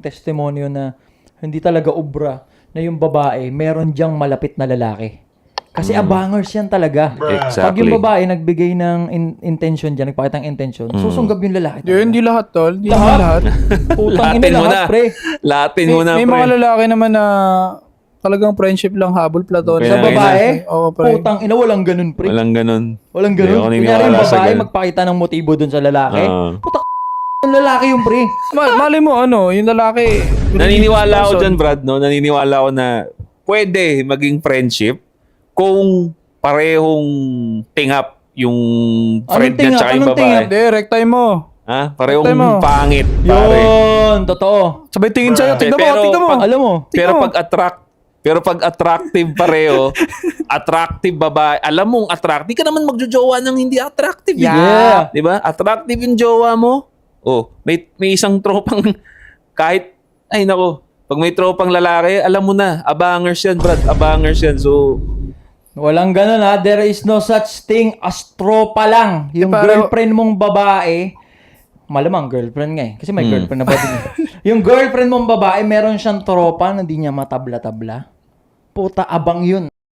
testimonyo na hindi talaga obra na yung babae, meron diyang malapit na lalaki. Kasi abangers yan talaga. Exactly. Pag yung babae nagbigay ng intention dyan, nagpakita ng intention, susunggab yung lalaki. Hindi lahat, tol. Hindi Lahat? naman lahat. Putang ina Latin mo lahat, na. pre. Latin mo na, May pre. mga lalaki naman na talagang friendship lang, habol, platon. Sa Kaya babae, Oo, pre. putang ina, walang ganun, pre. Walang ganun. Walang Hindi ganun. ako Kunyari naniniwala yung sa babae, ganun. magpakita ng motibo dun sa lalaki. Ah. Ang lalaki yung pre. Malay mo, yung lalaki. Naniniwala ako dyan, Brad, no? Naniniwala ako na pwede maging friendship kung parehong tingap yung friend niya tingap? tsaka yung Anong babae. tingap? Hindi, rectime mo. Ha? Parehong Rectime mo. pangit, pare. Yun, totoo. Sabay tingin sa'yo. Tignan mo, Pero tignan mo. pag- Alam mo, Pero mo. pag attractive pareho, attractive babae, alam mong attractive, di ka naman magjojowa ng hindi attractive. eh. Yeah. Di ba? Attractive yung jowa mo. Oh, may isang tropang kahit, ay nako, pag may tropang lalaki, alam mo na, abangers yan, Brad, abangers yan. So, walang ganun ha. There is no such thing as tropa lang. Yung Pero- girlfriend mong babae, malamang girlfriend nga eh. Kasi may girlfriend na ba din. Yung girlfriend mong babae, meron siyang tropa na hindi niya matabla-tabla. Puta, abang yun.